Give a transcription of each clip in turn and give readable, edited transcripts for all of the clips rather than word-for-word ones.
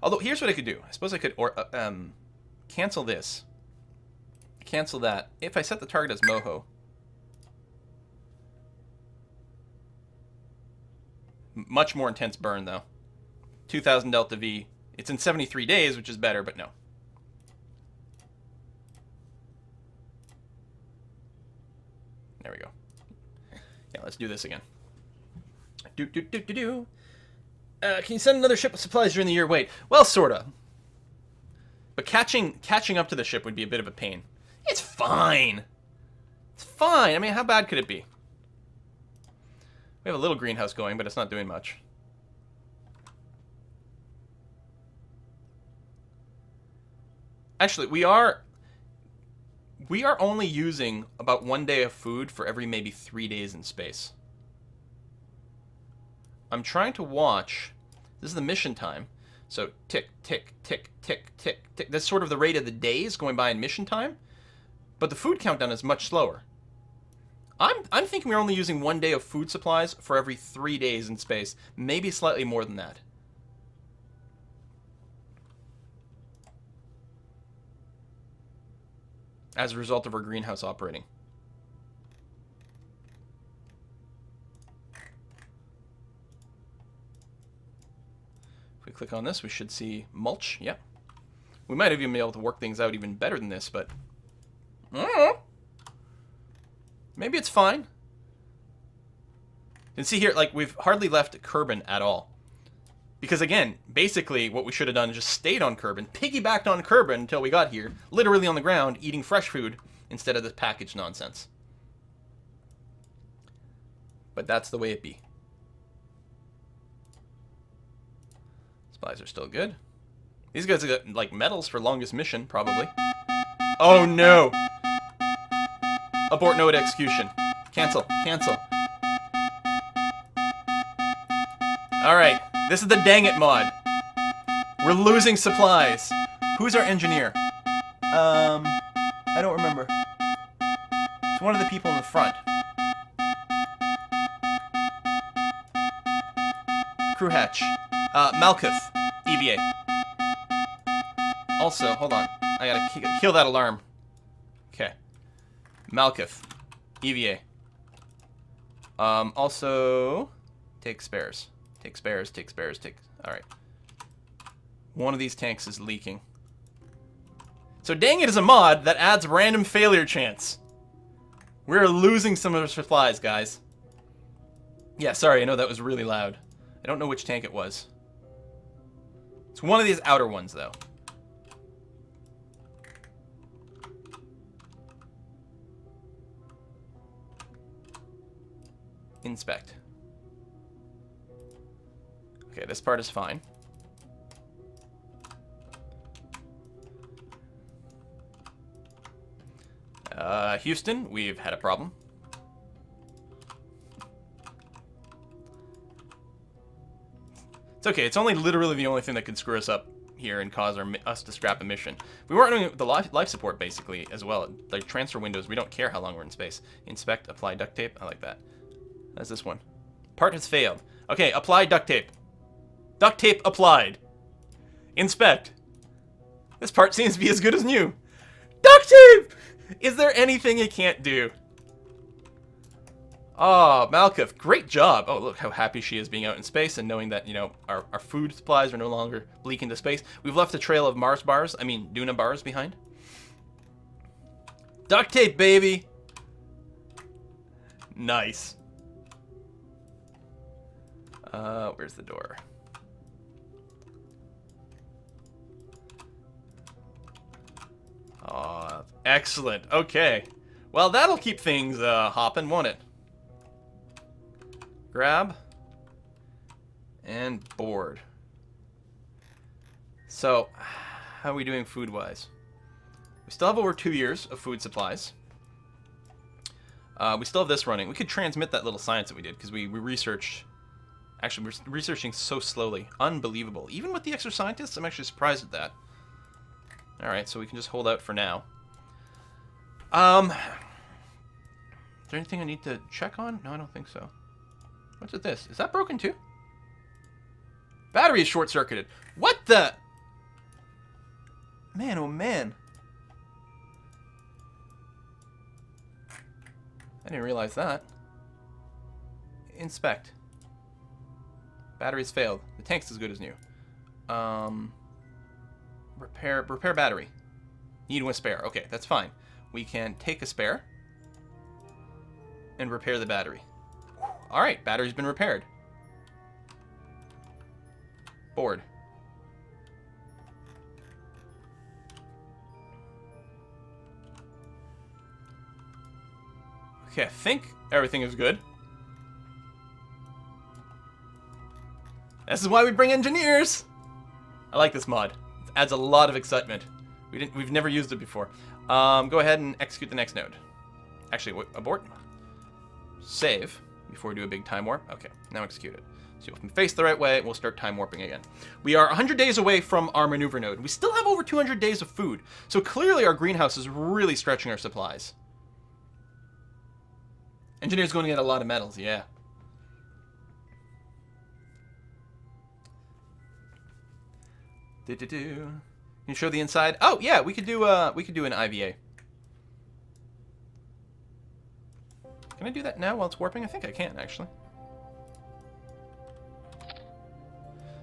Although, here's what I could do. I suppose I could cancel this. Cancel that. If I set the target as Moho. Much more intense burn, though. 2,000 Delta V. It's in 73 days, which is better, but no. There we go. Yeah, let's do this again. Can you send another ship with supplies during the year? Wait. Well, sorta. But catching up to the ship would be a bit of a pain. It's fine. It's fine. I mean, how bad could it be? We have a little greenhouse going, but it's not doing much. Actually, we are only using about 1 day of food for every maybe 3 days in space. I'm trying to watch. This is the mission time. So tick, tick, tick, tick, tick, tick. That's sort of the rate of the days going by in mission time. But the food countdown is much slower. I'm thinking we're only using 1 day of food supplies for every 3 days in space. Maybe slightly more than that. As a result of our greenhouse operating. If we click on this, we should see mulch. Yep. We might have even been able to work things out even better than this, but I don't know. Maybe it's fine. You can see here, like, we've hardly left Kerbal at all. Because, again, basically what we should have done is just stayed on Kerbal, piggybacked on Kerbal until we got here, literally on the ground, eating fresh food instead of this packaged nonsense. But that's the way it be. Supplies are still good. These guys got, like, medals for longest mission, probably. Oh, no! Abort node execution. Cancel. Cancel. Alright. This is the dang it mod. We're losing supplies. Who's our engineer? I don't remember. It's one of the people in the front. Crew hatch. Malkuth. EVA. Also, hold on. I gotta kill that alarm. Okay. Malkuth. EVA. Also, take spares. Take spares, take spares, take... Alright. One of these tanks is leaking. So dang it is a mod that adds random failure chance. We're losing some of our supplies, guys. Yeah, sorry, I know that was really loud. I don't know which tank it was. It's one of these outer ones, though. Inspect. Okay, this part is fine. Houston, we've had a problem. It's okay, it's only literally the only thing that could screw us up here and cause us to scrap a mission. We weren't doing the life support, basically, as well. Like, transfer windows, we don't care how long we're in space. Inspect, apply duct tape, I like that. That's this one. Part has failed. Okay, apply duct tape. Duct tape applied. Inspect. This part seems to be as good as new. Duct tape! Is there anything it can't do? Oh, Malkuth, great job. Oh, look how happy she is being out in space and knowing that, you know, our food supplies are no longer leaking to space. We've left a trail of Mars bars, Duna bars behind. Duct tape, baby! Nice. Where's the door? Oh, excellent. Okay. Well, that'll keep things hopping, won't it? Grab. And board. So, how are we doing food-wise? We still have over 2 years of food supplies. We still have this running. We could transmit that little science that we did, because we researched... Actually, we're researching so slowly. Unbelievable. Even with the extra scientists, I'm actually surprised at that. Alright, so we can just hold out for now. Is there anything I need to check on? No, I don't think so. What's with this? Is that broken too? Battery is short-circuited. What the... Man, oh man. I didn't realize that. Inspect. Batteries failed. The tank's as good as new. Repair battery. Need one spare. Okay, that's fine. We can take a spare and repair the battery. Alright, battery's been repaired. Board. Okay, I think everything is good. This is why we bring engineers! I like this mod. It adds a lot of excitement. We've never used it before. Go ahead and execute the next node. Actually, wait, abort. Save before we do a big time warp. Okay, now execute it. So if we face the right way, we'll start time warping again. We are 100 days away from our maneuver node. We still have over 200 days of food. So clearly our greenhouse is really stretching our supplies. Engineer's going to get a lot of metals, yeah. Can you show the inside? Oh yeah, we could do an IVA. Can I do that now while it's warping? I think I can actually.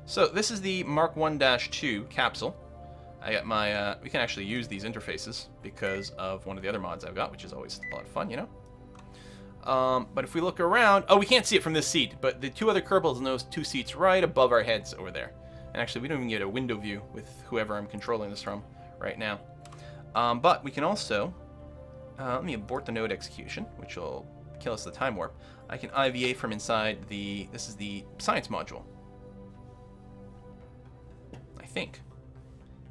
So this is the Mark 1-2 capsule. I got my. We can actually use these interfaces because of one of the other mods I've got, which is always a lot of fun, you know. But if we look around, oh, we can't see it from this seat, but the two other Kerbals in those two seats right above our heads over there. And actually, we don't even get a window view with whoever I'm controlling this from right now. But we can also, let me abort the node execution, which will kill us the time warp. I can IVA from inside this is the science module. I think.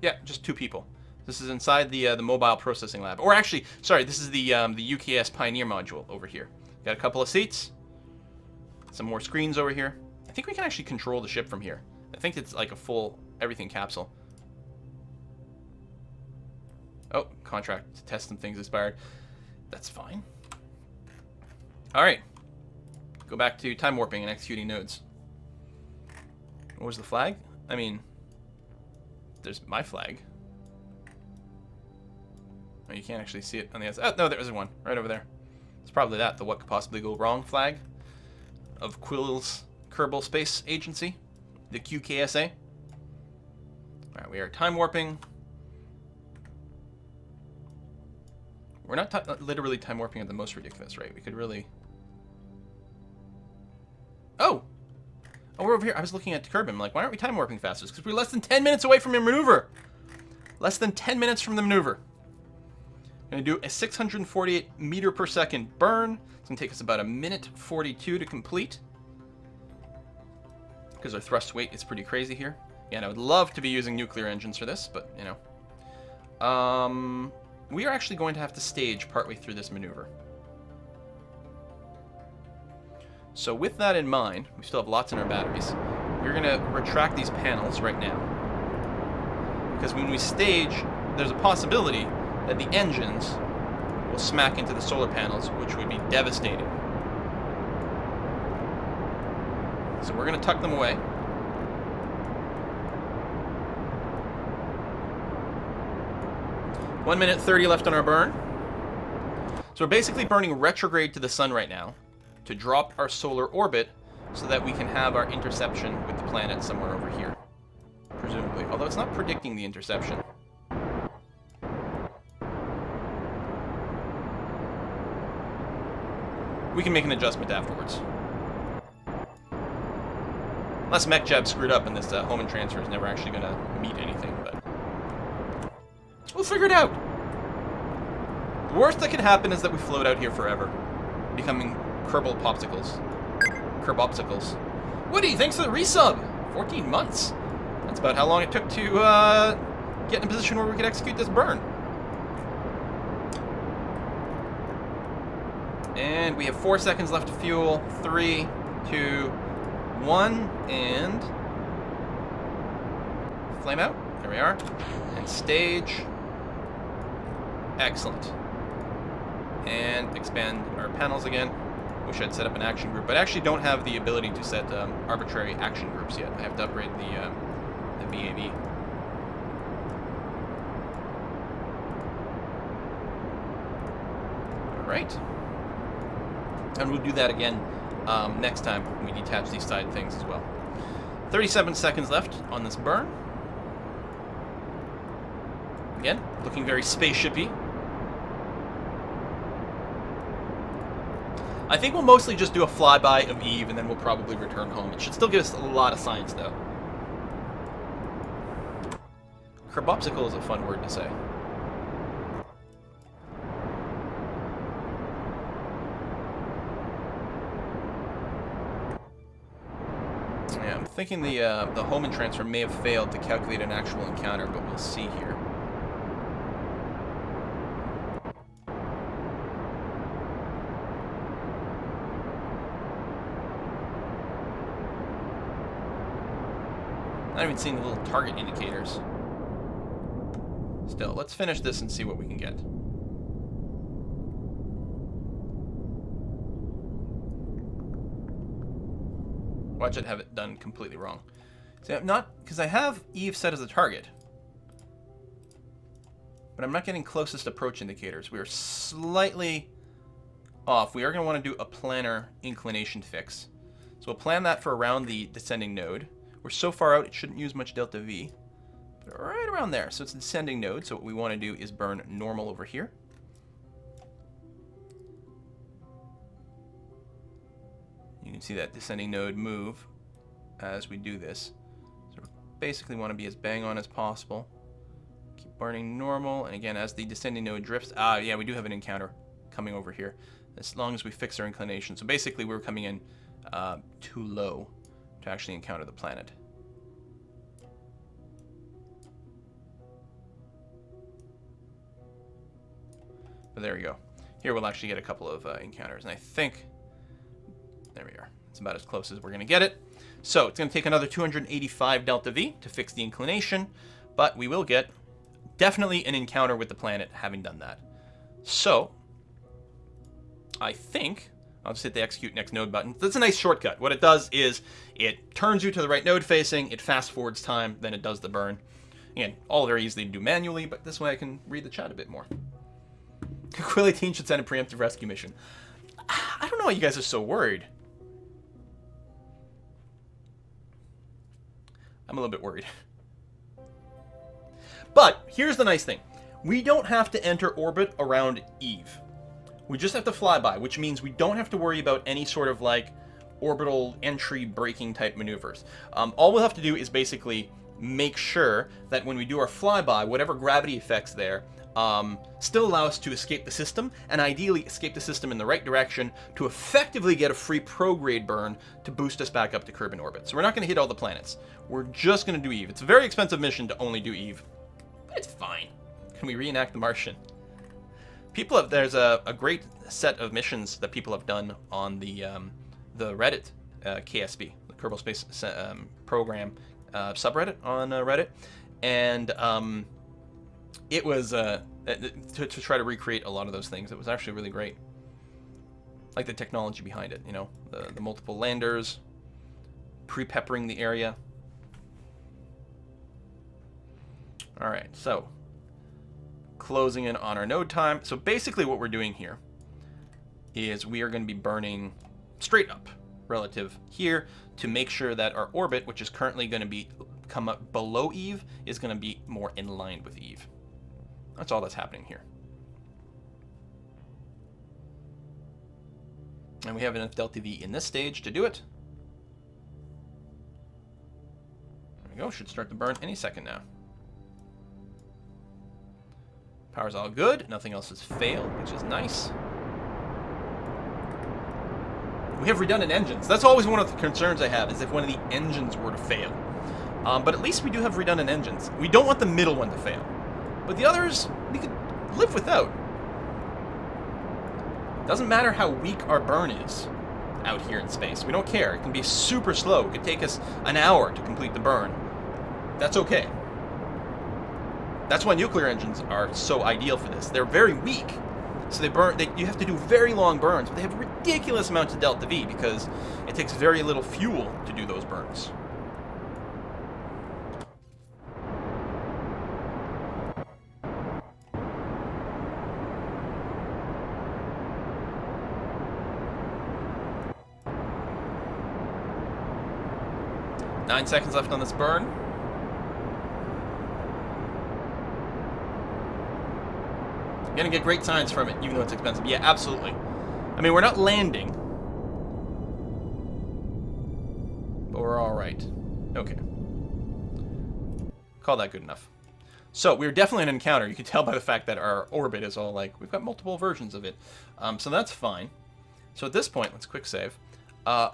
Yeah, just two people. This is inside the mobile processing lab. Or actually, sorry, this is the UKS Pioneer module over here. Got a couple of seats. Some more screens over here. I think we can actually control the ship from here. I think it's like a full everything capsule. Oh, contract to test some things expired. That's fine. Alright. Go back to time warping and executing nodes. Where's the flag? I mean, there's my flag. Oh, you can't actually see it on the outside. Oh, no, there's one right over there. It's probably the what could possibly go wrong flag of Quill's Kerbal Space Agency, the QKSA. Alright, we are time warping. We're not literally time warping at the most ridiculous rate. We could really... Oh! Oh, we're over here. I was looking at Kerbal. I'm like, why aren't we time warping faster? Because we're less than 10 minutes away from your maneuver. Less than 10 minutes from the maneuver. Going to do a 648 meter per second burn. It's going to take us about 1:42 to complete. Because our thrust weight is pretty crazy here. Yeah, and I would love to be using nuclear engines for this, but, you know. We are actually going to have to stage partway through this maneuver. So with that in mind, we still have lots in our batteries. We're going to retract these panels right now. Because when we stage, there's a possibility that the engines will smack into the solar panels, which would be devastating. So we're going to tuck them away. One minute 30 left on our burn. So we're basically burning retrograde to the sun right now to drop our solar orbit so that we can have our interception with the planet somewhere over here, presumably. Although it's not predicting the interception. We can make an adjustment afterwards. Unless MechJab screwed up and this home and transfer is never actually going to meet anything, but we'll figure it out. The worst that can happen is that we float out here forever, becoming Kerbal popsicles. Kerbopsicles. Woody, thanks for the resub! 14 months. That's about how long it took to get in a position where we could execute this burn. And we have 4 seconds left to fuel. 3, 2, 1, and flame out. There we are. And stage. Excellent. And expand our panels again. Wish I'd set up an action group, but I actually don't have the ability to set arbitrary action groups yet. I have to upgrade the VAV. Right. And we'll do that again next time we detach these side things as well. 37 seconds left on this burn. Again, looking very spaceshipy. I think we'll mostly just do a flyby of Eve, and then we'll probably return home. It should still give us a lot of science, though. Kerbopsicle is a fun word to say. Yeah, I'm thinking the Hohmann transfer may have failed to calculate an actual encounter, but we'll see here. Not even seeing the little target indicators. Still, let's finish this and see what we can get. Watch it have it done completely wrong. See, I'm not, because I have Eve set as a target. But I'm not getting closest approach indicators. We are slightly off. We are going to want to do a planar inclination fix. So we'll plan that for around the descending node. We're so far out, it shouldn't use much delta V. But right around there. So it's a descending node. So what we want to do is burn normal over here. You can see that descending node move as we do this. So we basically want to be as bang on as possible. Keep burning normal. And again, as the descending node drifts, yeah, we do have an encounter coming over here. As long as we fix our inclination. So basically we're coming in too low to actually encounter the planet. But there we go. Here we'll actually get a couple of encounters. And I think, there we are. It's about as close as we're going to get it. So it's going to take another 285 delta V to fix the inclination. But we will get definitely an encounter with the planet having done that. So I think I'll just hit the execute next node button. That's a nice shortcut. What it does is it turns you to the right node facing, it fast forwards time, then it does the burn. Again, all very easily to do manually, but this way I can read the chat a bit more. Quilly Teen should send a preemptive rescue mission. I don't know why you guys are so worried. I'm a little bit worried. But here's the nice thing. We don't have to enter orbit around Eve. We just have to fly by, which means we don't have to worry about any sort of like orbital entry braking type maneuvers. All we'll have to do is basically make sure that when we do our flyby, whatever gravity effects there still allow us to escape the system, and ideally escape the system in the right direction to effectively get a free prograde burn to boost us back up to Kerbal orbit. So we're not going to hit all the planets. We're just going to do Eve. It's a very expensive mission to only do Eve, but it's fine. Can we reenact the Martian? People have, there's a great set of missions that people have done on the Reddit KSP, the Kerbal Space Program subreddit on Reddit, and it was to try to recreate a lot of those things. It was actually really great, like the technology behind it. You know, the multiple landers, pre-peppering the area. All right, so closing in on our node time. So basically what we're doing here is we are going to be burning straight up relative here to make sure that our orbit, which is currently going to be come up below Eve, is going to be more in line with Eve. That's all that's happening here. And we have enough delta V in this stage to do it. There we go. Should start the burn any second now. Power's all good. Nothing else has failed, which is nice. We have redundant engines. That's always one of the concerns I have, is if one of the engines were to fail. But at least we do have redundant engines. We don't want the middle one to fail. But the others, we could live without. Doesn't matter how weak our burn is out here in space. We don't care. It can be super slow. It could take us an hour to complete the burn. That's okay. That's why nuclear engines are so ideal for this. They're very weak, so you have to do very long burns, but they have ridiculous amounts of delta V because it takes very little fuel to do those burns. 9 seconds left on this burn. Gonna get great science from it, even though it's expensive. Yeah, absolutely. I mean, we're not landing, but we're all right. Okay. Call that good enough. So we're definitely in an encounter. You can tell by the fact that our orbit is all like, we've got multiple versions of it. So that's fine. So at this point, let's quick save.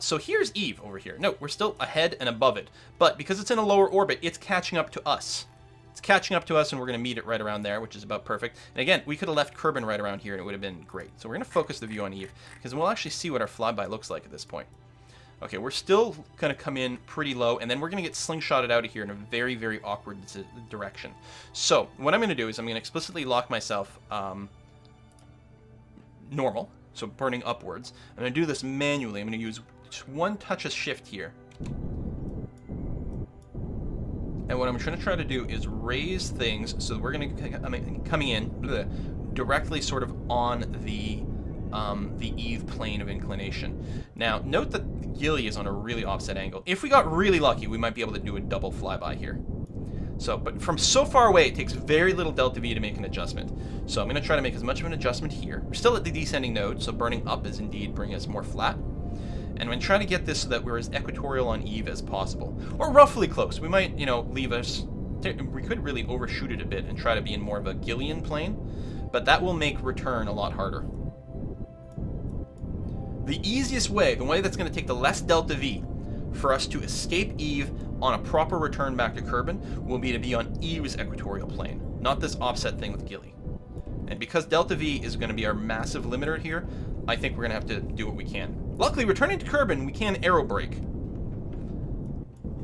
So here's Eve over here. No, we're still ahead and above it. But because it's in a lower orbit, it's catching up to us. It's catching up to us, and we're going to meet it right around there, which is about perfect. And again, we could have left Kerbal right around here, and it would have been great. So we're going to focus the view on Eve, because we'll actually see what our flyby looks like at this point. Okay, we're still going to come in pretty low, and then we're going to get slingshotted out of here in a very, very awkward direction. So what I'm going to do is I'm going to explicitly lock myself normal, so burning upwards. I'm going to do this manually. I'm going to use just one touch of shift here. And what I'm going to try to do is raise things so we're going to coming in directly sort of on the Eve plane of inclination. Now, note that Gilly is on a really offset angle. If we got really lucky, we might be able to do a double flyby here. So, but from so far away, it takes very little delta V to make an adjustment. So I'm going to try to make as much of an adjustment here. We're still at the descending node, so burning up is indeed bringing us more flat. And I'm going to try to get this so that we're as equatorial on Eve as possible. Or roughly close. We might, you know, leave us... We could really overshoot it a bit and try to be in more of a Gillian plane. But that will make return a lot harder. The easiest way, the way that's going to take the less delta V for us to escape Eve on a proper return back to Kerbal will be to be on Eve's equatorial plane, not this offset thing with Gilly. And because delta V is going to be our massive limiter here, I think we're going to have to do what we can. Luckily, returning to Kerbal, we can aerobrake.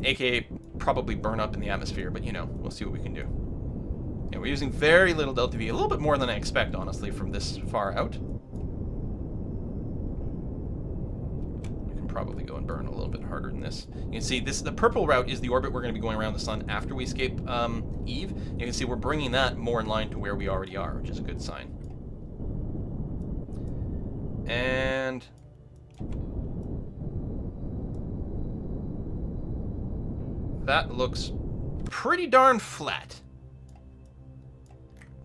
AKA probably burn up in the atmosphere, but you know, we'll see what we can do. Yeah, we're using very little delta V, a little bit more than I expect, honestly, from this far out. Probably go and burn a little bit harder than this. You can see this, the purple route is the orbit we're going to be going around the sun after we escape Eve. You can see we're bringing that more in line to where we already are, which is a good sign. And that looks pretty darn flat.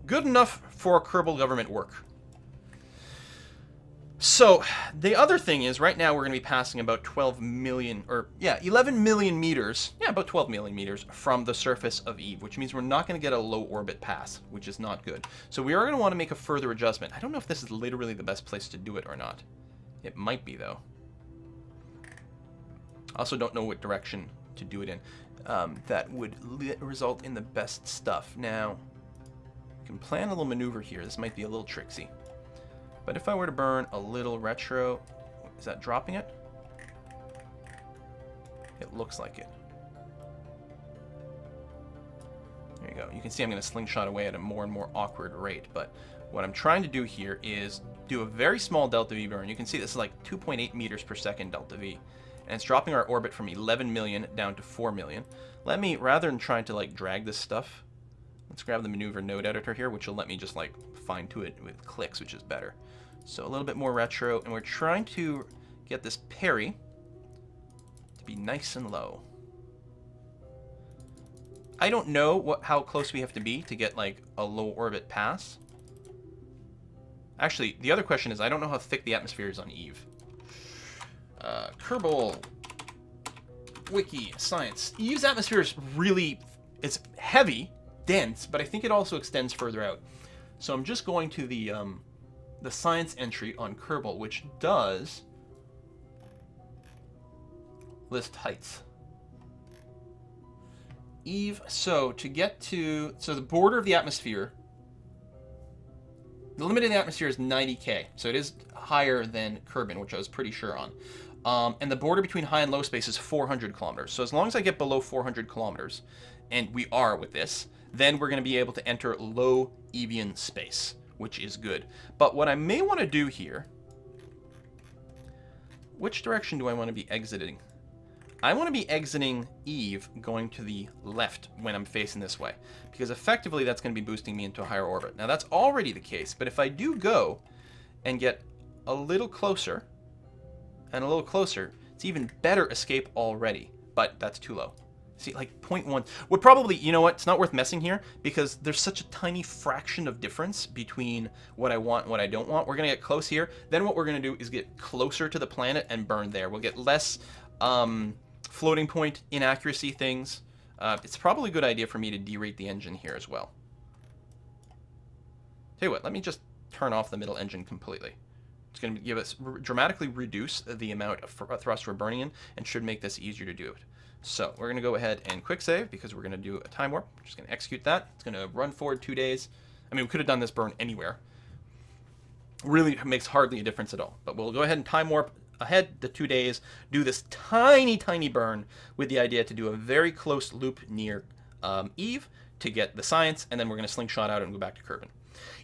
Good enough for Kerbal government work. So, the other thing is, right now we're going to be passing about 12 million, or, yeah, 11 million meters, yeah, about 12 million meters from the surface of Eve, which means we're not going to get a low orbit pass, which is not good. So we are going to want to make a further adjustment. I don't know if this is literally the best place to do it or not. It might be, though. I also don't know what direction to do it in. That would result in the best stuff. Now, we can plan a little maneuver here. This might be a little tricksy. But if I were to burn a little retro, is that dropping it? It looks like it. There you go. You can see I'm going to slingshot away at a more and more awkward rate. But what I'm trying to do here is do a very small delta V burn. You can see this is like 2.8 meters per second delta V. And it's dropping our orbit from 11 million down to 4 million. Let me, rather than trying to like drag this stuff, let's grab the maneuver node editor here, which will let me just like fine tune it with clicks, which is better. So a little bit more retro, and we're trying to get this parry to be nice and low. I don't know how close we have to be to get like a low orbit pass. Actually, the other question is I don't know how thick the atmosphere is on Eve. Kerbal Wiki Science. Eve's atmosphere is really, it's heavy, dense, but I think it also extends further out. So I'm just going to the science entry on Kerbal, which does list heights. Eve, so to get to, so the border of the atmosphere, the limit of the atmosphere is 90K, so it is higher than Kerbal, which I was pretty sure on. And the border between high and low space is 400 kilometers. So as long as I get below 400 kilometers, and we are with this, then we're going to be able to enter low Evian space, which is good. But what I may want to do here, which direction do I want to be exiting? I want to be exiting Eve going to the left when I'm facing this way, because effectively that's going to be boosting me into a higher orbit. Now that's already the case, but if I do go and get a little closer and a little closer, it's even better escape already. but that's too low. See, like 0.1 would probably, you know what, it's not worth messing here because there's such a tiny fraction of difference between what I want and what I don't want. We're going to get close here. Then what we're going to do is get closer to the planet and burn there. We'll get less floating point inaccuracy things. It's probably a good idea for me to derate the engine here as well. Tell you what, let me just turn off the middle engine completely. It's going to give us dramatically reduce the amount of thrust we're burning in and should make this easier to do it. So we're going to go ahead and quick save because we're going to do a time warp. We're just going to execute that. It's going to run forward 2 days. I mean, we could have done this burn anywhere. Really makes hardly a difference at all. But we'll go ahead and time warp ahead the 2 days, do this tiny, tiny burn with the idea to do a very close loop near Eve to get the science, and then we're going to slingshot out and go back to Kerbal.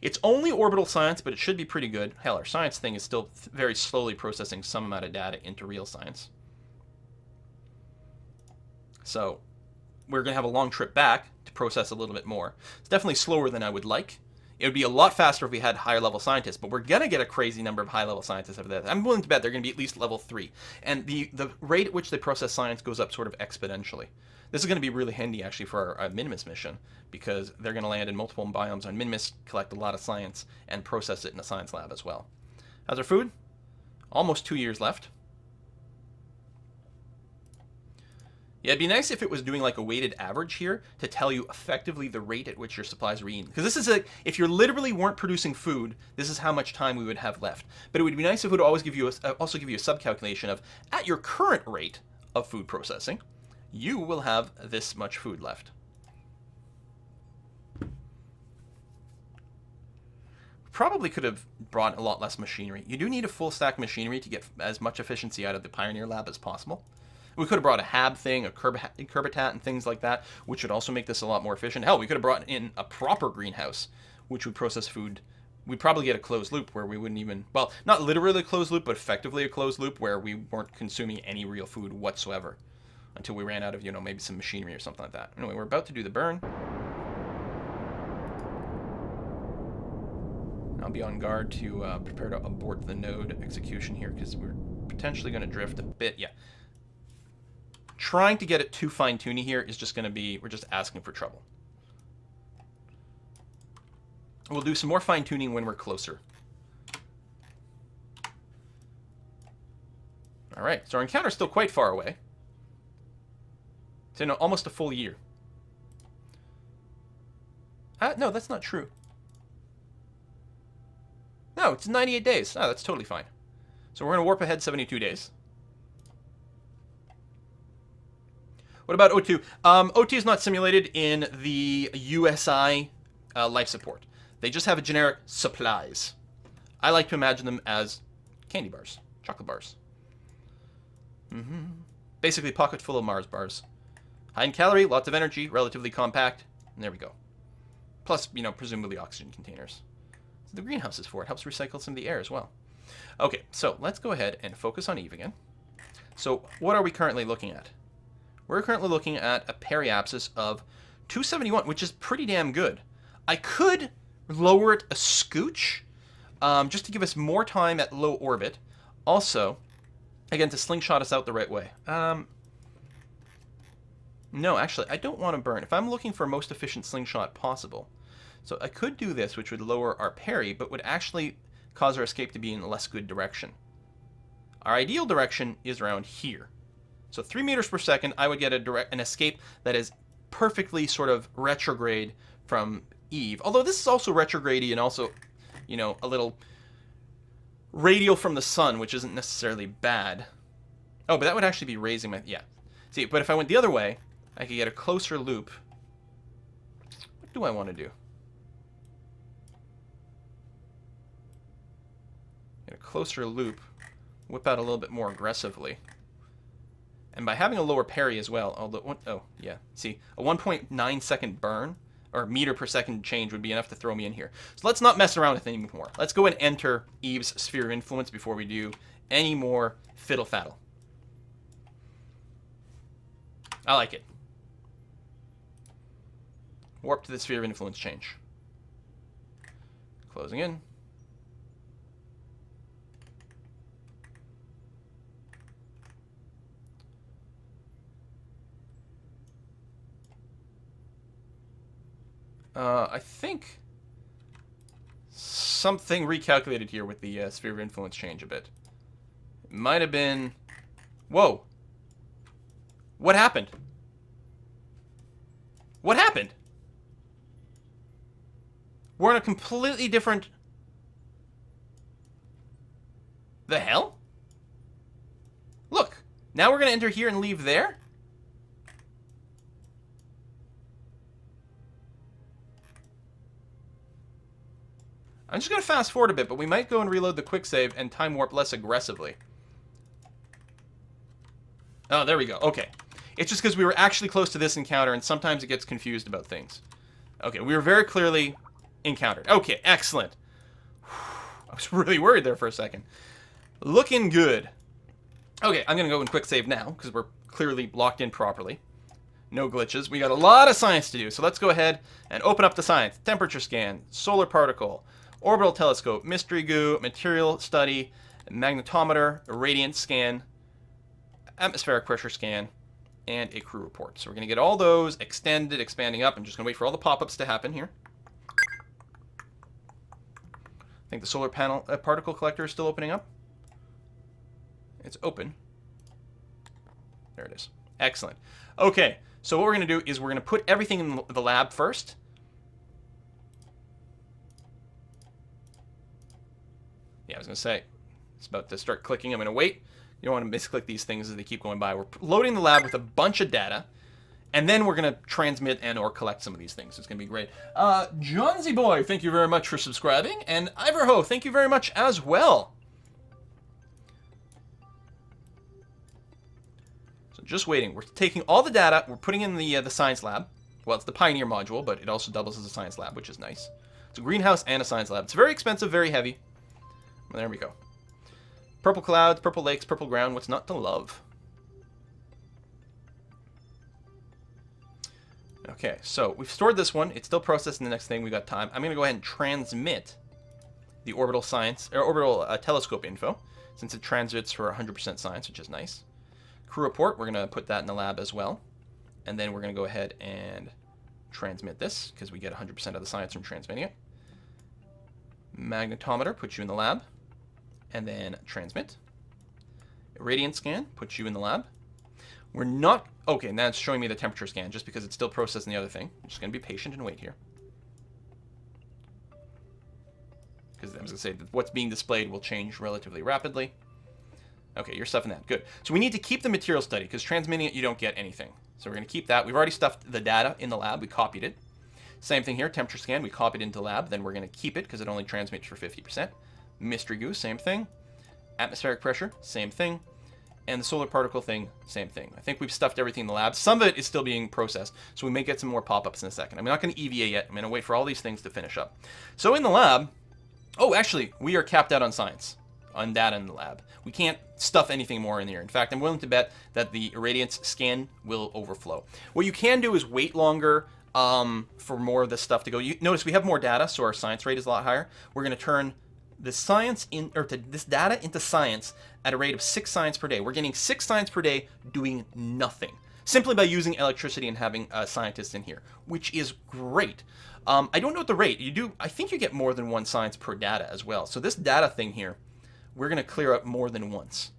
It's only orbital science, but it should be pretty good. Hell, our science thing is still very slowly processing some amount of data into real science. So we're going to have a long trip back to process a little bit more. It's definitely slower than I would like. It would be a lot faster if we had higher level scientists, but we're going to get a crazy number of high level scientists after that. I'm willing to bet they're going to be at least level 3. And the rate at which they process science goes up sort of exponentially. This is going to be really handy actually for our Minimus mission because they're going to land in multiple biomes on Minimus, collect a lot of science, and process it in a science lab as well. How's our food? Almost 2 years left. Yeah, it'd be nice if it was doing like a weighted average here to tell you effectively the rate at which your supplies are eaten. Because this is like, if you literally weren't producing food, this is how much time we would have left. But it would be nice if it would always give you also give you a sub-calculation of, at your current rate of food processing, you will have this much food left. Probably could have brought a lot less machinery. You do need a full stack machinery to get as much efficiency out of the Pioneer Lab as possible. We could have brought a hab thing, a Kerbitat, and things like that, which would also make this a lot more efficient. Hell, we could have brought in a proper greenhouse, which would process food. We'd probably get a closed loop where we wouldn't even, well, not literally a closed loop, but effectively a closed loop where we weren't consuming any real food whatsoever until we ran out of, you know, maybe some machinery or something like that. Anyway, we're about to do the burn. I'll be on guard to prepare to abort the node execution here because we're potentially going to drift a bit. Yeah. Trying to get it too fine-tuning here is just going to be, we're just asking for trouble. We'll do some more fine-tuning when we're closer. All right, so our encounter's still quite far away. It's in almost a full year. No, that's not true. No, it's 98 days. Oh, that's totally fine. So we're going to warp ahead 72 days. What about O2? O2 is not simulated in the USI life support. They just have a generic supplies. I like to imagine them as candy bars, chocolate bars. Basically, pocket full of Mars bars. High in calorie, lots of energy, relatively compact, and there we go. Plus, you know, presumably oxygen containers. So the greenhouse is for it. Helps recycle some of the air as well. Okay, so let's go ahead and focus on Eve again. So what are we currently looking at? We're currently looking at a periapsis of 271, which is pretty damn good. I could lower it a scooch, just to give us more time at low orbit. Also, again, to slingshot us out the right way. No, actually, I don't want to burn. If I'm looking for most efficient slingshot possible, so I could do this, which would lower our parry, but would actually cause our escape to be in a less good direction. Our ideal direction is around here. So 3 meters per second, I would get an escape that is perfectly sort of retrograde from Eve. Although this is also retrograde and also, you know, a little radial from the sun, which isn't necessarily bad. Oh, but that would actually be raising my... Yeah. See, but if I went the other way, I could get a closer loop. What do I want to do? Get a closer loop. Whip out a little bit more aggressively. And by having a lower parry as well, although, oh, yeah, see, a 1.9 second burn, or meter per second change would be enough to throw me in here. So let's not mess around with any more. Let's go and enter Eve's sphere of influence before we do any more fiddle-faddle. I like it. Warp to the sphere of influence change. Closing in. I think something recalculated here with the sphere of influence change a bit. It might have been... Whoa. What happened? What happened? We're in a completely different... The hell? Look. Now we're going to enter here and leave there? I'm just going to fast forward a bit, but we might go and reload the quick save and time warp less aggressively. Oh, there we go. Okay. It's just because we were actually close to this encounter, and sometimes it gets confused about things. Okay, we were very clearly encountered. Okay, excellent. I was really worried there for a second. Looking good. Okay, I'm going to go and quick save now, because we're clearly locked in properly. No glitches. We got a lot of science to do, so let's go ahead and open up the science. Temperature scan, solar particle, orbital telescope, mystery goo, material study, magnetometer, radiant scan, atmospheric pressure scan, and a crew report. So we're going to get all those extended, expanding up. I'm just going to wait for all the pop-ups to happen here. I think the solar panel particle collector is still opening up. It's open. There it is. Excellent. Okay, so what we're going to do is we're going to put everything in the lab first. Yeah, I was going to say, it's about to start clicking. I'm going to wait. You don't want to misclick these things as they keep going by. We're loading the lab with a bunch of data, and then we're going to transmit and or collect some of these things. It's going to be great. Johnsy Boy, thank you very much for subscribing, and Ivorho, thank you very much as well. So just waiting. We're taking all the data. We're putting in the science lab. Well, it's the Pioneer module, but it also doubles as a science lab, which is nice. It's a greenhouse and a science lab. It's very expensive, very heavy. Well, there we go. Purple clouds, purple lakes, purple ground. What's not to love? Okay, so we've stored this one. It's still processing the next thing. We got time. I'm going to go ahead and transmit the orbital science or orbital telescope info, since it transits for 100% science, which is nice. Crew report. We're going to put that in the lab as well, and then we're going to go ahead and transmit this because we get 100% of the science from transmitting it. Magnetometer puts you in the lab. And then transmit. Radiant scan puts you in the lab. We're not... Okay, and that's showing me the temperature scan just because it's still processing the other thing. I'm just going to be patient and wait here. Because I was going to say that what's being displayed will change relatively rapidly. Okay, you're stuffing that. Good. So we need to keep the material study because transmitting it, you don't get anything. So we're going to keep that. We've already stuffed the data in the lab. We copied it. Same thing here. Temperature scan. We copied into the lab. Then we're going to keep it because it only transmits for 50%. Mystery goo, same thing. Atmospheric pressure, same thing. And the solar particle thing, same thing. I think we've stuffed everything in the lab. Some of it is still being processed, so we may get some more pop-ups in a second. I'm not going to EVA yet. I'm going to wait for all these things to finish up. So in the lab... Oh, actually, we are capped out on science, on data in the lab. We can't stuff anything more in here. In fact, I'm willing to bet that the irradiance scan will overflow. What you can do is wait longer for more of this stuff to go. You notice we have more data, so our science rate is a lot higher. We're going to turn... this data into science at a rate of 6 science per day. We're getting 6 science per day doing nothing, simply by using electricity and having scientists in here, which is great. I don't know what the rate you do. I think you get more than 1 science per data as well. So this data thing here, we're going to clear up more than once.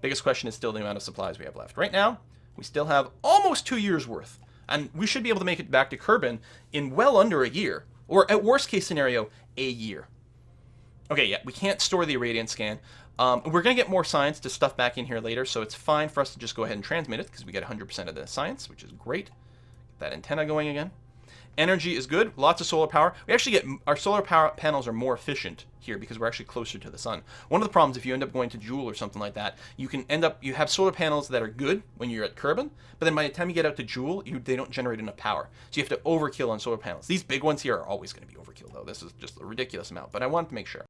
Biggest question is still the amount of supplies we have left. Right now, we still have almost 2 years worth, and we should be able to make it back to Kerbal in well under a year, or at worst case scenario, a year. Okay, yeah, we can't store the irradiance scan. We're going to get more science to stuff back in here later, so it's fine for us to just go ahead and transmit it, because we get 100% of the science, which is great. Get that antenna going again. Energy is good, lots of solar power. We actually get, our solar power panels are more efficient here, because we're actually closer to the sun. One of the problems, if you end up going to Joule or something like that, you can end up, you have solar panels that are good when you're at Kerbal, but then by the time you get out to Joule, they don't generate enough power. So you have to overkill on solar panels. These big ones here are always going to be overkill, though. This is just a ridiculous amount, but I wanted to make sure.